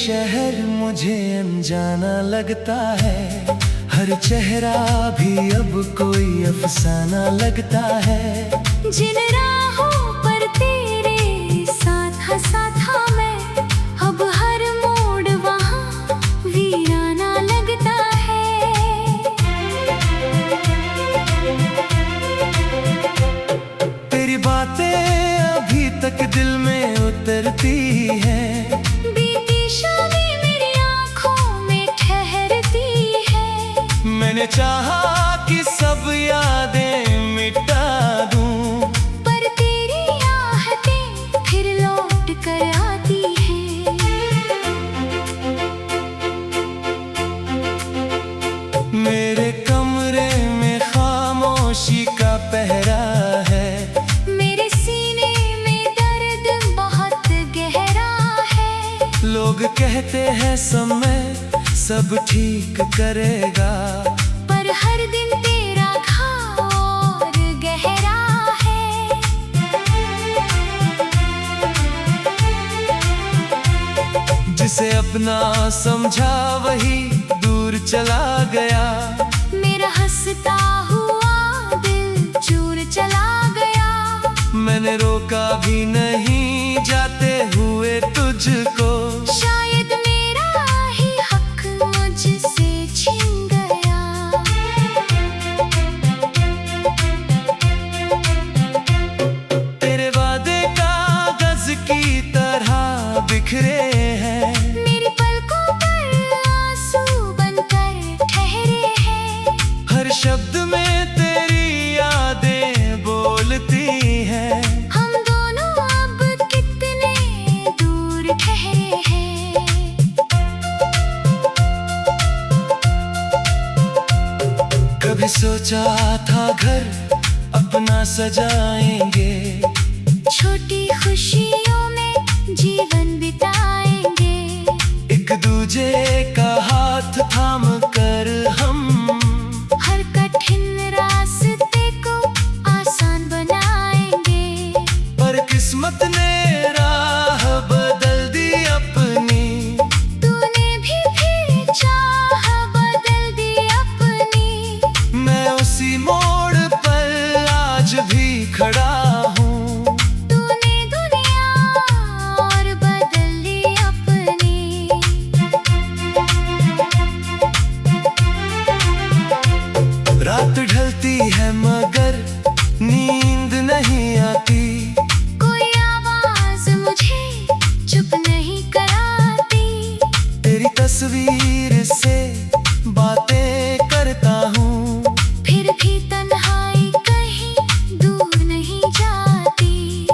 शहर मुझे अनजाना लगता है, हर चेहरा भी अब कोई अफसाना लगता है। जिन राहों पर तेरे साथ हंसा था मैं, अब हर मोड़ वहाँ वीराना लगता है। तेरी बातें अभी तक दिल में उतरती है, बीती शामें मेरी आँखों में ठहरती है। मैंने चाहा कि सब यादें मिटा दूं, पर तेरी आहटें फिर लौट कर आती हैं। मेरे कमरे में खामोशी का पहरा है, मेरे सीने में दर्द बहुत गहरा है। लोग कहते हैं समय सब ठीक करेगा, पर हर दिन तेरा घाव और गहरा है। जिसे अपना समझा वही दूर चला गया, मेरा हंसता हुआ दिल चूर चला गया। मैंने रोका भी नहीं जाते हुए तुझको, शायद मेरा ही हक मुझसे छिन गया। तेरे वादे कागज की तरह बिखरे हैं, मेरी पलकों पर आंसू बनकर ठहरे हैं। हर शब्द में तेरी यादें बोलती हैं। हम दोनों अब कितने दूर ठहरे हैं। कभी सोचा था घर अपना सजाएंगे, छोटी खुशियों में जीवन बिताएंगे। एक दूजे का हाथ थाम कर हम हर कठिन रास्ते को आसान बनाएंगे। पर किस्मत ने राह बदल दी अपनी, तूने भी फिर चाह बदल दी अपनी। मैं उसी मोड़ पर आज भी खड़ा हूँ। तूने दुनिया और बदल ली अपनी। रात ढलती है मगर नींद नहीं आती, कोई आवाज मुझे चुप नहीं कराती। तेरी तस्वीर से बातें करता हूँ, फिर भी तन्हाई कहीं दूर नहीं जाती।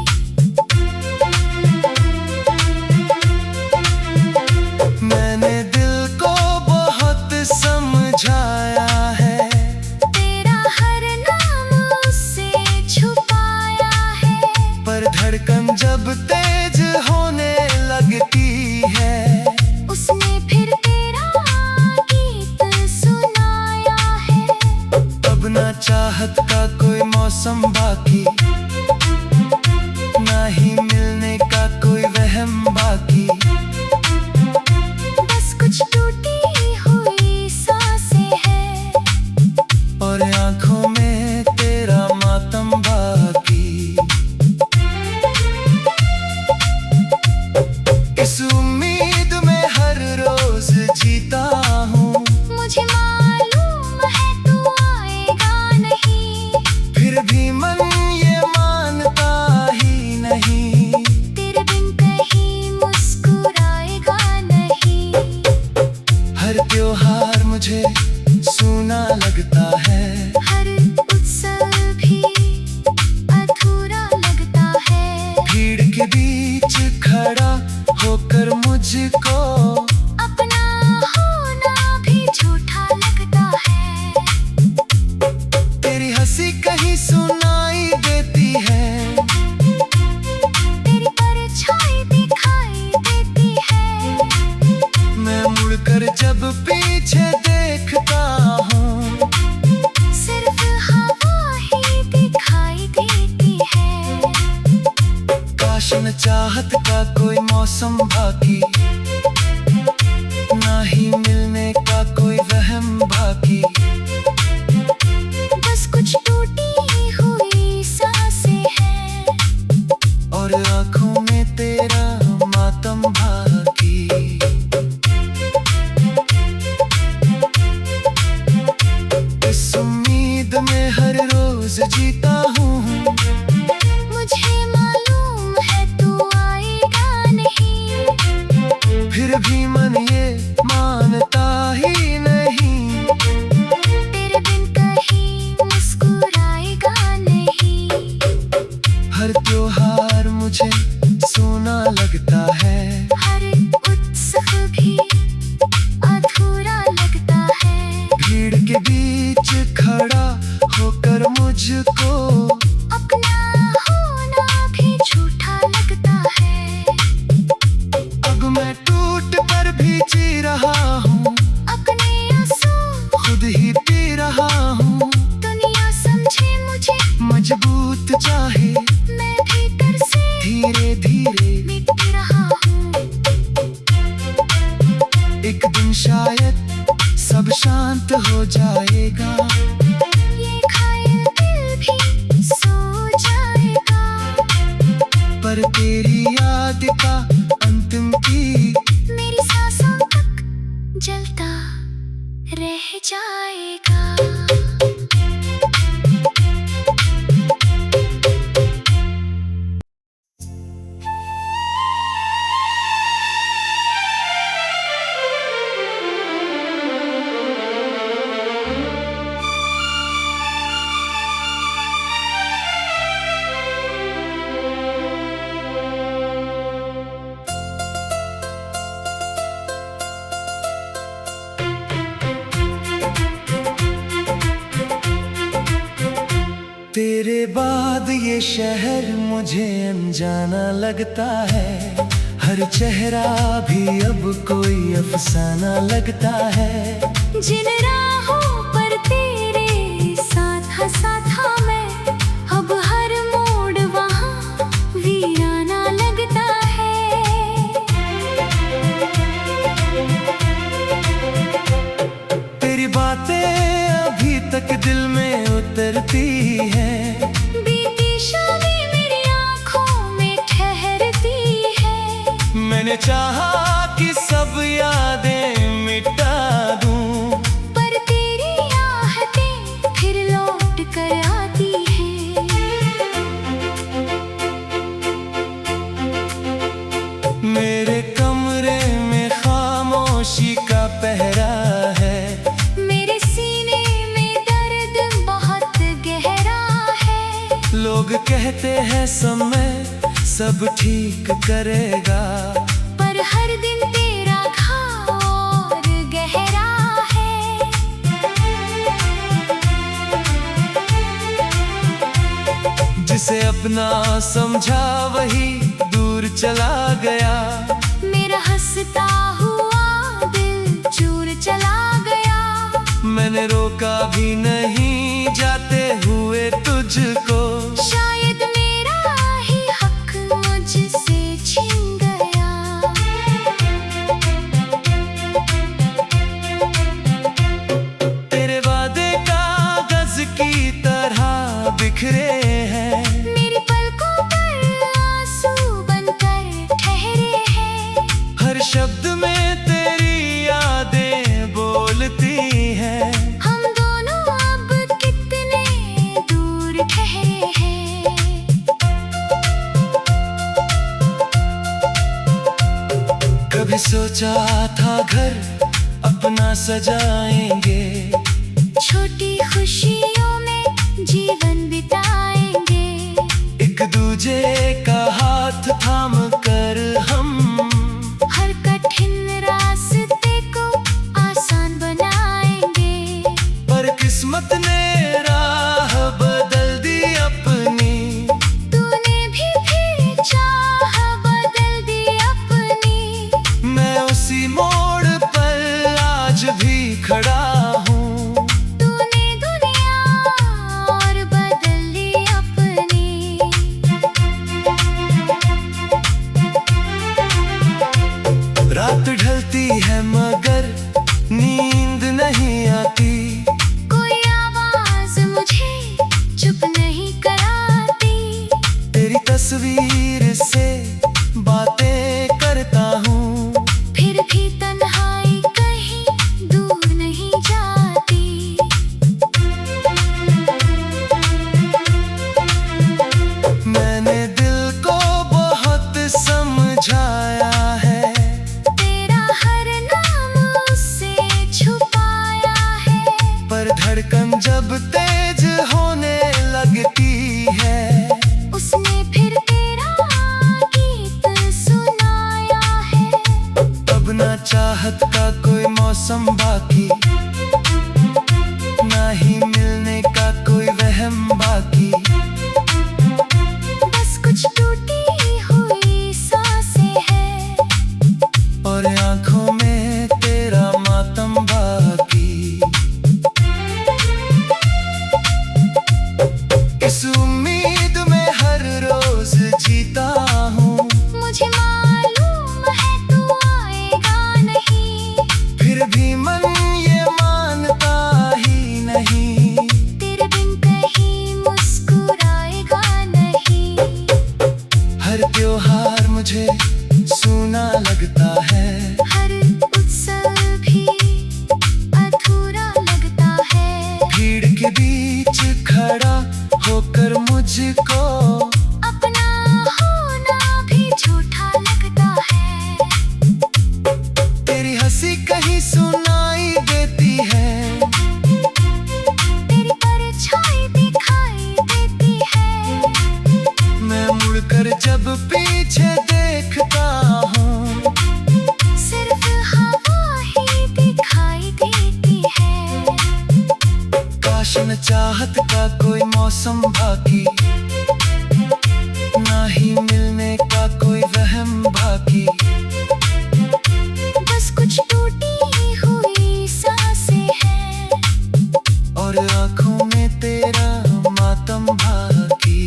मैंने दिल को बहुत समझाया है, तेरा हर नाम उससे छुपाया है। पर धड़कन जब तेज होने लगती है, उसने फिर तेरा गीत सुनाया है। अब ना चाहत का कोई मौसम बाकी, ना ही मिलने का कोई वहम बाकी। बस कुछ टूटी हुई सांसें हैं, और आंखों में तेरा मातम बाकी। इस उम्मीद में हर रोज जीता हूँ, मुझे मालूम है तू आएगा नहीं। फिर भी मन ये मानता ही नहीं, तेरे बिन कहीं मुस्कुराएगा नहीं। हर त्योहार मुझे सूना लगता है, हर उत्सव भी अधूरा लगता है। भीड़ के बीच खड़ा होकर मुझको अपना होना भी झूठा लगता है। तेरी हंसी कहीं सुनाई देती है, तेरी परछाई दिखाई देती है। मैं मुड़कर जब पीछे देखता हूँ, सिर्फ हवा ही दिखाई देती है। काश न चाहत का कोई मौसम बाकी, रोज जीता हूँ। मुझे मालूम है तू आएगा नहीं, फिर भी मन ये मानता ही नहीं। तेरे बिन कहीं मुस्कुराएगा नहीं। हर त्योहार मुझे सोना लगता है, हर उत्सव भी अधूरा लगता है। भीड़ के बीच खड़ा होकर मुझको अपना होना भी झूठा लगता है। अब मैं टूट कर भी जी रहा हूँ, अपने आंसू खुद ही पी रहा हूँ। दुनिया समझे मुझे मजबूत चाहे मैं भीतर से धीरे धीरे, मिट रहा हूँ। एक दिन शायद सब शांत हो जाएगा। ये घायल दिल भी सो जाएगा। पर तेरी याद का अंतिम गीत मेरी सांसों तक जलता रह जाएगा। तेरे बाद ये शहर मुझे अनजाना लगता है। हर चेहरा भी अब कोई अफसाना लगता है। जिन राहों पर तेरे साथ हंसा था मैं, अब हर मोड़ वहाँ वीराना लगता है। तेरी बातें अभी तक दिल में उतरती है। बीती शादी मेरी आँखों में ठहरती है। मैंने चाहा कि सब यादें मिटा दूं, पर तेरी आहटें फिर लौट कर आती हैं। मेरे कमरे में खामोशी का पहरा है। मेरे सीने में दर्द बहुत गहरा है। लोग कहते हैं समय सब ठीक करेगा, पर हर दिन तेरा घाव और गहरा है। जिसे अपना समझा वही दूर चला गया। मेरा हंसता हुआ दिल चूर चला गया। मैंने रोका भी नहीं जाते हुए तुझको। शायद मेरा ही हक मुझसे छिन गया। तेरे वादे कागज की तरह बिखरे हैं। मेरी पलकों पर आंसू बनकर ठहरे हैं। हर शब्द में तेरी यादें बोलती हैं। हम दोनों अब कितने दूर ठहरे हैं। कभी सोचा था घर अपना सजाएंगे, छोटी खुशियों में जीवन बिताएंगे। एक दूजे का हाथ थाम कर हम हर कठिन रास्ते को आसान बनाएंगे। पर किस्मत ने राह बदल दी अपनी। तूने भी फिर चाह बदल दी अपनी। मैं उसी मोड़ पर आज भी खड़ा हूँ। तूने दुनिया और बदल ली अपनी। कोई मौसम बाकी, ना ही मिलने का कोई वहम बाकी। बस कुछ टूटी हुई सांसें हैं और आंखों में तेरा मातम बाकी। इस उम्मीद में हर रोज जीता हूँ, मुझे मालूम है तू आएगा नहीं, फिर भी मन ये मानता ही नहीं। तेरे बिन कहीं मुस्कुराएगा नहीं। हर त्योहार मुझे सूना लगता है, हर उत्सव भी अधूरा लगता है। भीड़ के बीच खड़ा होकर मुझको अपना होना भी झूठा लगता है। तेरी हंसी कहीं सुनाई देती है, तेरी परछाई दिखाई देती है। मैं मुड़कर जब पीछे देखता हूँ, सिर्फ हवा ही दिखाई देती है। काश न चाहत का कोई मौसम बाकी, ना ही मिलने का कोई वहम बाकी। बस कुछ टूटी हुई सांसें हैं और आंखों में तेरा मातम बाकी।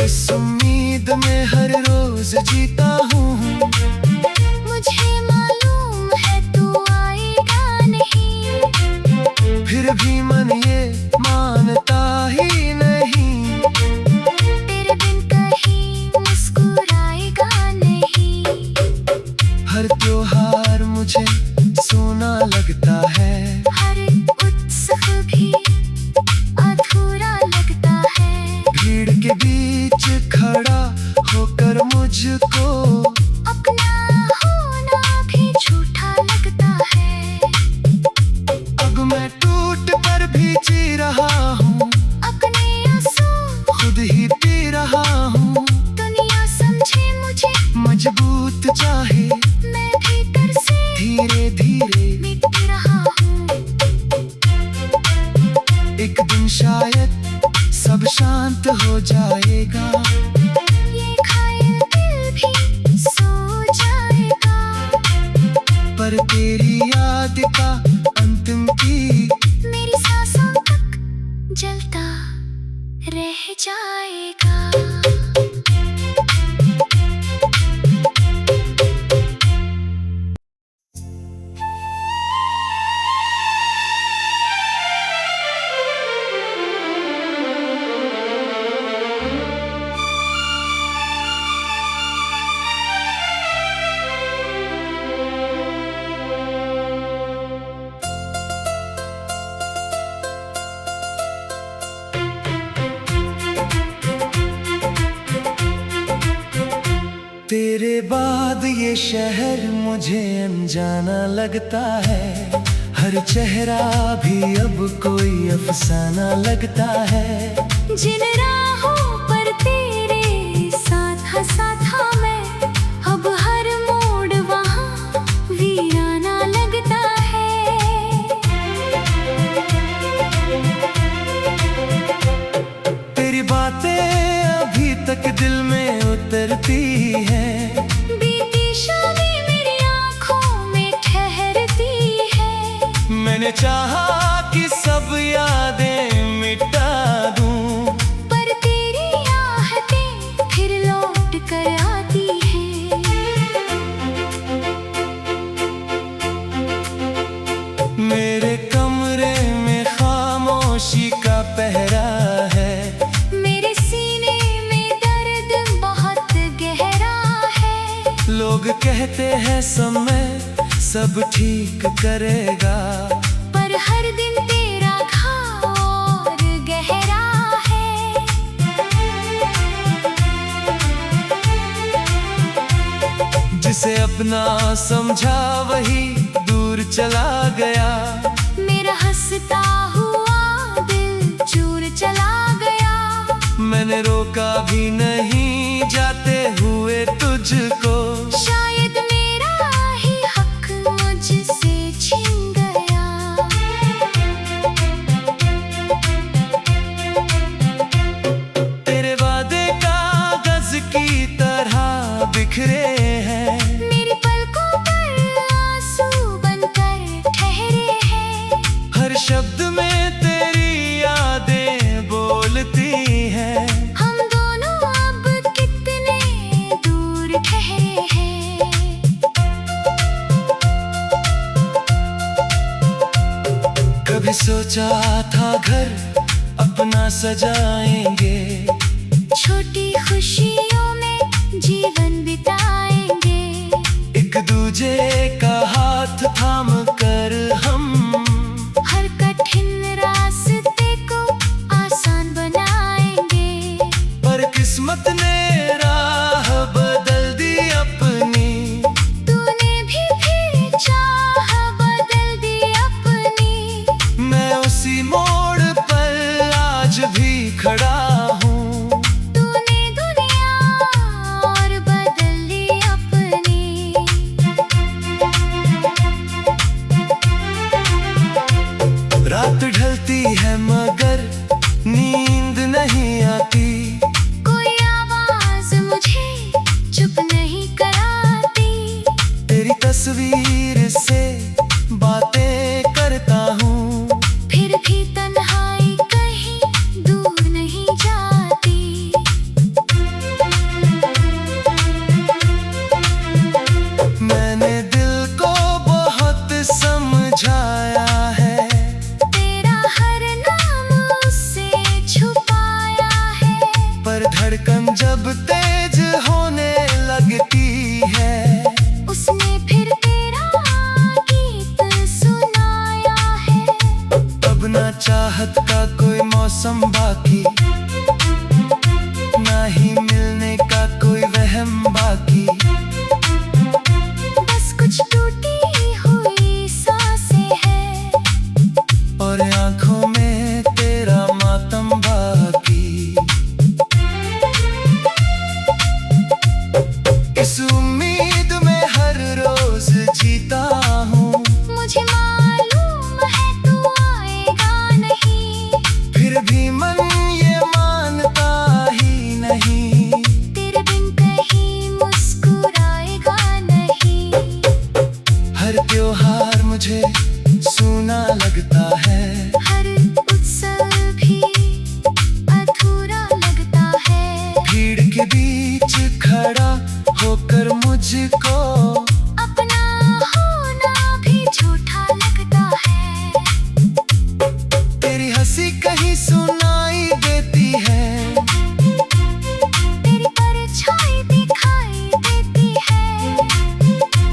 इस उम्मीद में हर रोज जीता हूँ, मुझे मालूम है तू आएगा नहीं, फिर भी मन ये मानता ही नहीं। तेरे बिन कहीं मुस्कुराएगा नहीं। हर त्योहार मुझे सोना लगता है, हर उत्सव भी अधूरा लगता है। भीड़ के बीच खड़ा होकर मुझको अपना होना भी झूठा लगता है। अब मैं टूट कर भी जी रहा हूँ, अपने आंसू खुद ही पी रहा हूँ। दुनिया समझे मुझे मजबूत चाहे मैं भीतर से धीरे धीरे, मिट रहा हूँ। एक दिन शायद सब शांत हो जाएगा, ये घायल दिल भी सो जाएगा। पर तेरी याद का अंतिम की मेरी सांसों तक जलता रह जाएगा। तेरे बाद ये शहर मुझे अनजाना लगता है, हर चेहरा भी अब कोई अफसाना लगता है। जिन राहों पर तेरे साथ हंसा था मैं, अब हर मोड़ वहाँ वीराना लगता है। तेरी बातें अभी तक दिल में उतरती हैं, बीती शामें मेरी आँखों में ठहरती है। मैंने चाहा कि सब यादें मिटा दूं, पर तेरी आहटें फिर लौट कर आती हैं। मेरे कमरे में खामोशी का पहरा है, मेरे सीने में दर्द बहुत गहरा है। लोग कहते हैं समय सब ठीक करेगा, पर हर दिन तेरा घाव और गहरा है। जिसे अपना समझा वही दूर चला गया। मेरा हंसता हुआ दिल चूर चला गया। मैंने रोका भी नहीं जाते हुए बिखरे हैं। मेरी पलकों पर आंसू बनकर ठहरे हैं। हर शब्द में तेरी यादें बोलती हैं। हम दोनों अब कितने दूर ठहरे हैं। कभी सोचा था घर अपना सजाएंगे, छोटी खुशियों में जीवन बिताएंगे। एक दूजे का हाथ थाम कर हम हर कठिन रास्ते को आसान बनाएंगे। पर किस्मत ने राह बदल दी अपनी। तूने भी फिर चाह बदल दी अपनी। मैं उसी मोड़ पर आज भी खड़ा हूँ। तूने दुनिया और बदल ली अपनी। रात ढलती है मगर नींद नहीं आती। कोई आवाज मुझे चुप नहीं कराती। तेरी तस्वीर से बातें करता हूँ। फिर भी तन्हाई कहीं दूर नहीं जाती। मैंने दिल को बहुत समझाया है। तेरा हर नाम उससे छुपाया है। पर धड़कन जब तेज होने लगती है, उसने फिर तेरा गीत सुनाया है। अब ना चाहत का कोई मौसम बाकी, ना ही मिलने का कोई वहम बाकी। बस कुछ टूटी हुई सांसें हैं। और आंखों में तेरा मातम बाकी। इस उम्मीद में हर रोज जीता हूँ। मुझे मालूम है तू आएगा नहीं। फिर भी मन ये मानता ही नहीं। तेरे बिन कहीं मुस्कुराएगा नहीं। हर त्योहार मुझे सूना लगता है। हर उत्सव भी अधूरा लगता है। भीड़ के बीच खड़ा होकर मुझको अपना होना भी झूठा लगता है। तेरी हंसी कहीं सुनाई देती है। तेरी परछाई दिखाई देती है।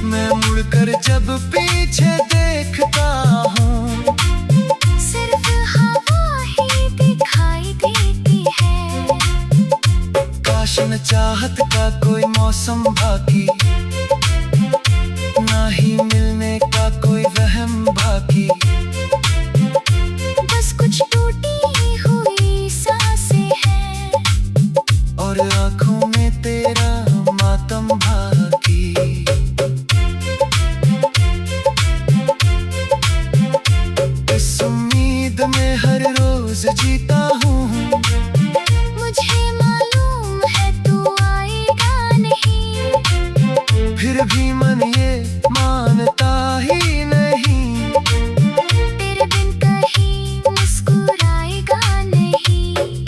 मैं मुड़कर जब पीछे देखता हूँ, सिर्फ हवा ही दिखाई देती है। काश न चाहत का कोई मौसम बाकी, ना ही मिलने का कोई वहम बाकी। बस कुछ टूटी हुई सांसें हैं। और आंखों में तेरा मातम बाकी। इस उम्मीद में हर रोज जीता हूँ। मुझे मालूम है तू आएगा नहीं। फिर भी मन ये मानता ही नहीं। तेरे बिन कहीं मुस्कुराएगा नहीं।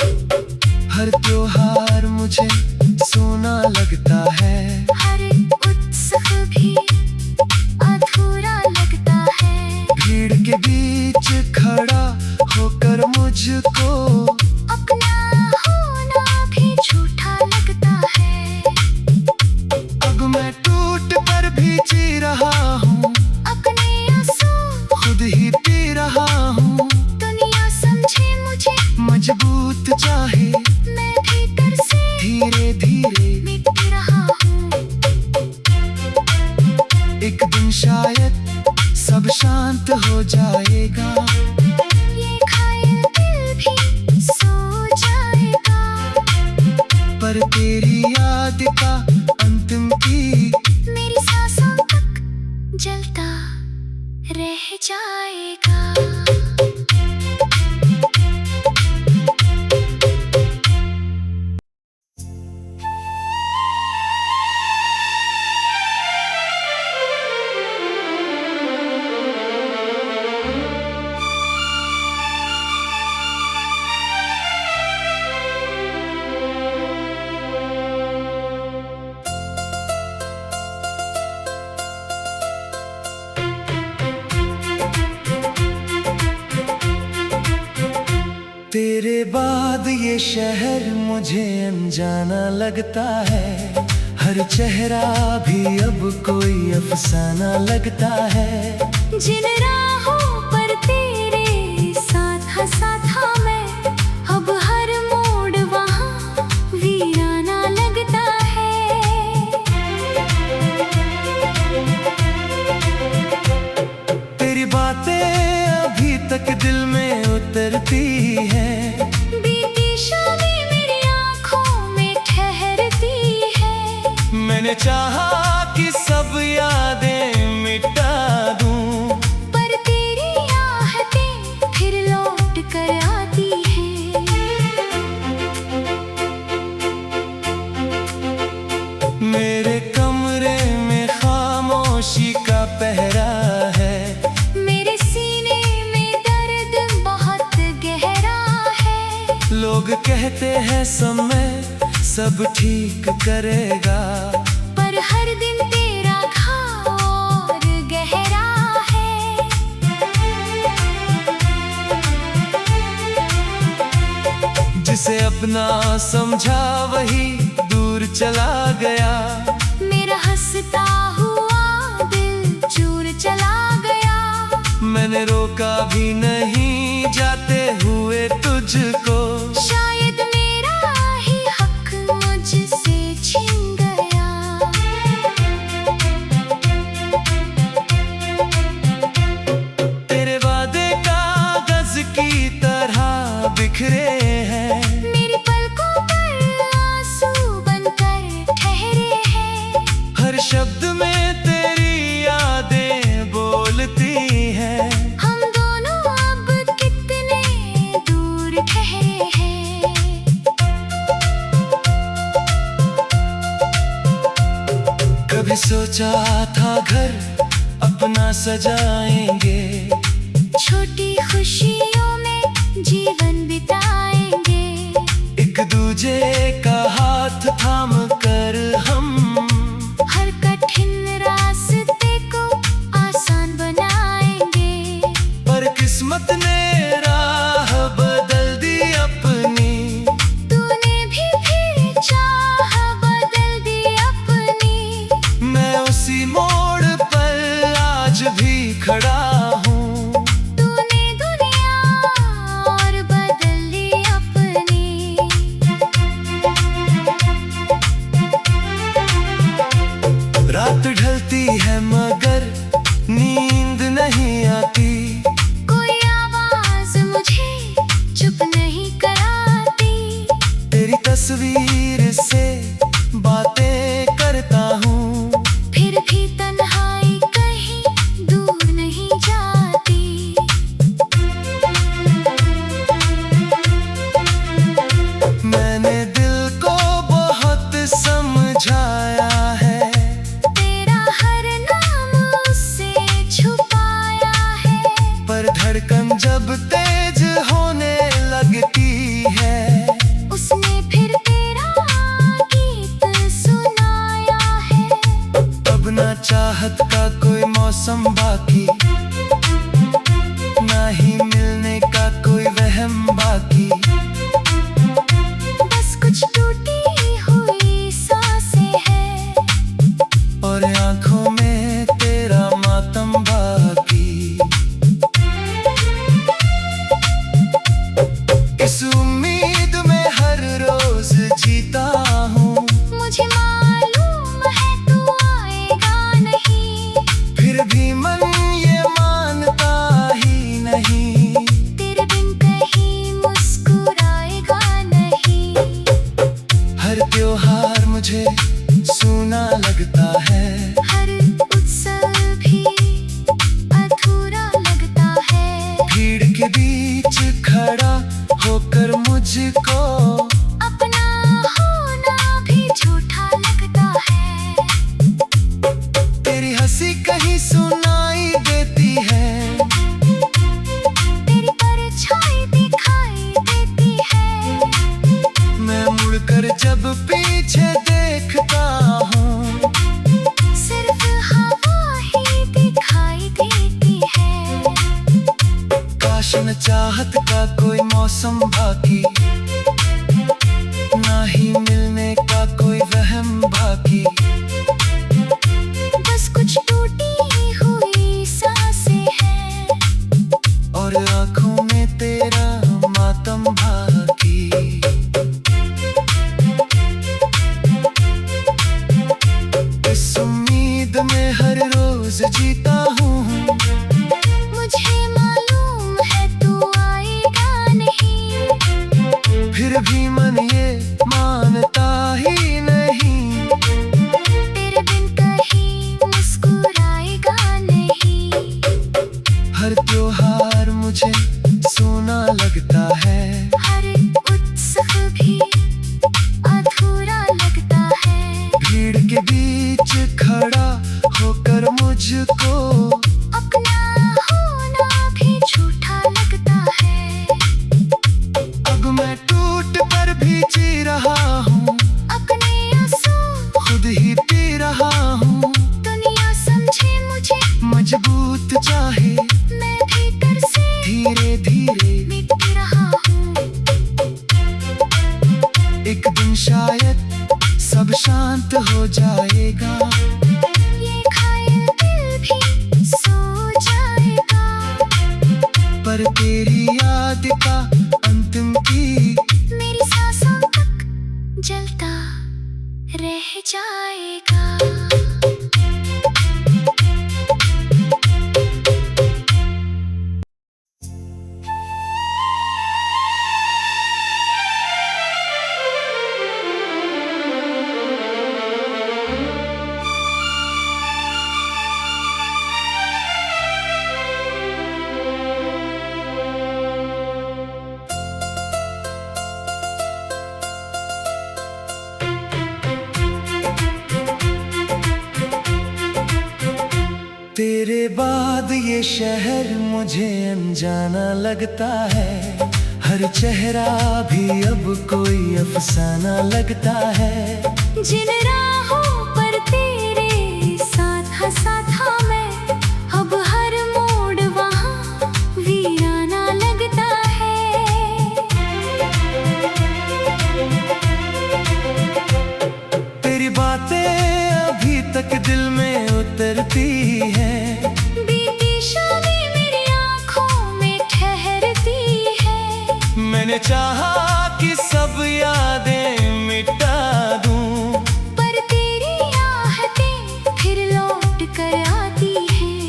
हर त्योहार मुझे सोना लगता है। हर उत्सव भी अधूरा लगता है। भीड़ के बीच खड़ा होकर मुझको अपना होना भी झूठा लगता है। अब मैं टूट कर भी जी रहा हूँ। अपने आंसू खुद ही पी रहा हूँ। दुनिया समझे मुझे मजबूत चाहे मैं भीतर से धीरे धीरे। मिट रहा हूँ। एक दिन शायद सब शांत हो जाएगा। ये घायल दिल भी सो जाएगा। पर तेरी याद का अंतिम की मेरी सांसों तक जलता रह जाएगा। शहर मुझे अनजाना लगता है, हर चेहरा भी अब कोई अफसाना लगता है। जिन राहों पर तेरे साथ हंसा था मैं, अब हर मोड़ वहाँ वीराना लगता है। तेरी बातें अभी तक दिल में उतरती हैं, बीती शादी मेरी आँखों में ठहरती है। मैंने चाहा कि सब यादें मिटा दूं, पर तेरी आहटें फिर लौट कर आती हैं। मेरे कमरे में खामोशी का पहरा है, मेरे सीने में दर्द बहुत गहरा है। लोग कहते हैं समय सब ठीक करेगा, पर हर दिन तेरा घाव और गहरा है। जिसे अपना समझा वही दूर चला गया, मेरा हंसता हुआ दिल चूर चला गया। मैंने रोका भी नहीं जाते हुए तुझको, शायद मेरा ही हक मुझसे छिन गया। तेरे वादे कागज की तरह बिखरे हैं, मेरी पलकों पर आंसू बनकर ठहरे हैं। हर शब्द में तेरी यादें बोलती हैं। हम दोनों अब कितने दूर ठहरे हैं। कभी सोचा था घर अपना सजाएंगे, छोटी खुशियों में जीवन बिताएंगे। एक दूजे का हाथ थाम कर हम हर कठिन रास्ते को आसान बनाएंगे। पर किस्मत ने राह बदल दी अपनी, तूने भी फिर चाह बदल दी अपनी। मैं उसी मोड़ पर आज भी खड़ा हूँ। तूने दुनिया और बदल ली अपनी। रात ढलती है मगर नींद नहीं आती, कोई आवाज मुझे चुप नहीं कराती। तेरी तस्वीर से बातें करता हूँ, फिर भी तन्हाई कहीं दूर नहीं जाती। मैंने दिल को बहुत समझाया है, तेरा हर नाम उससे छुपाया है। पर धड़कन जब तेज होने लगती है, उसने फिर तेरा गीत सुनाया है। अब ना चाहत का कोई मौसम बाकी, ना ही मिलने का कोई वहम बाकी। बस कुछ टूटी हुई सांसें हैं, और आंखों में तेरा मातम बाकी। इस उम्मीद में हर रोज जीता हूँ, मुझे मालूम है तू आएगा नहीं। फिर भी मन ये मानता ही नहीं, तेरे बिन कहीं मुस्कुराएगा नहीं। हर त्योहार मुझे सूना लगता है, हर उत्सव भी अधूरा लगता है। भीड़ के बीच खड़ा होकर मुझको अपना होना भी झूठा लगता है। तेरी हंसी कहीं सुनाई देती है, तेरी परछाई दिखाई देती है। मैं मुड़कर जब पीछे देखता हूँ, सिर्फ हवा ही दिखाई देती है। काश न चाहत का कोई मौसम बाकी, हर रोज जीता हूँ। मुझे मालूम है तू आएगा नहीं, फिर भी मन ये मानता ही नहीं। तेरे बिन कहीं मुस्कुराएगा नहीं। हर त्योहार मुझे सोना लगता है, हर उत्सव भी अधूरा लगता है। भीड़ के बीच खड़ा होकर मुझको अपना होना भी झूठा लगता है। अब मैं टूट कर भी जी रहा हूँ, अपने आंसू खुद ही पी रहा हूँ। दुनिया समझे मुझे मजबूत चाहे मैं भीतर से धीरे धीरे, मिट रहा हूँ। एक दिन शायद सब शांत हो जाएगा। ये घायल दिल भी सो जाएगा। पर तेरी याद का अंतिम की मेरी सांसों तक जलता रह जाएगा। तेरे बाद ये शहर मुझे अनजाना लगता है। हर चेहरा भी अब कोई अफसाना लगता है। जिन राहों पर तेरे साथ था मैं, अब हर मोड़ वहाँ वीराना लगता है। तेरी बातें अभी तक दिल में उतरती हैं। बीती शादी मेरी आँखों में ठहरती है। मैंने चाहा कि सब यादें मिटा दूं, पर तेरी आहटें फिर लौट कर आती हैं।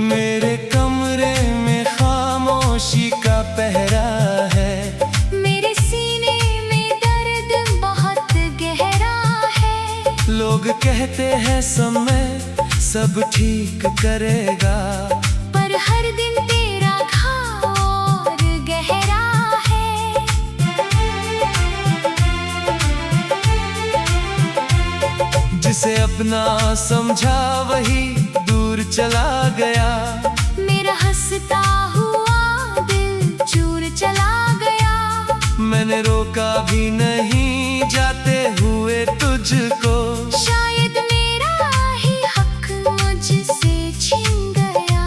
मेरे कमरे में खामोशी का पहरा है। मेरे सीने में दर्द बहुत गहरा है। लोग कहते हैं समय सब ठीक करेगा, पर हर दिन तेरा घाव और गहरा है। जिसे अपना समझा वही दूर चला गया। मेरा हंसता हुआ दिल चूर चला गया। मैंने रोका भी नहीं जाते हुए तुझको। शायद मेरा ही हक मुझसे छिन गया।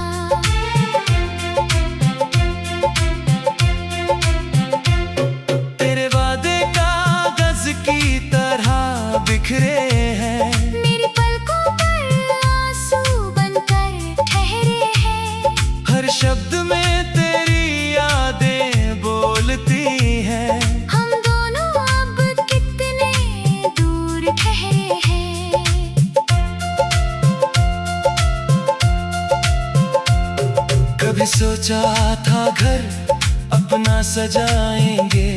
तेरे वादे कागज की तरह बिखरे हैं। मेरी पलकों पर आंसू बनकर ठहरे हैं। हर शब्द में तेरी यादें बोलती हैं। हम दोनों अब कितने दूर ठहरे हैं। कभी सोचा था घर अपना सजाएंगे,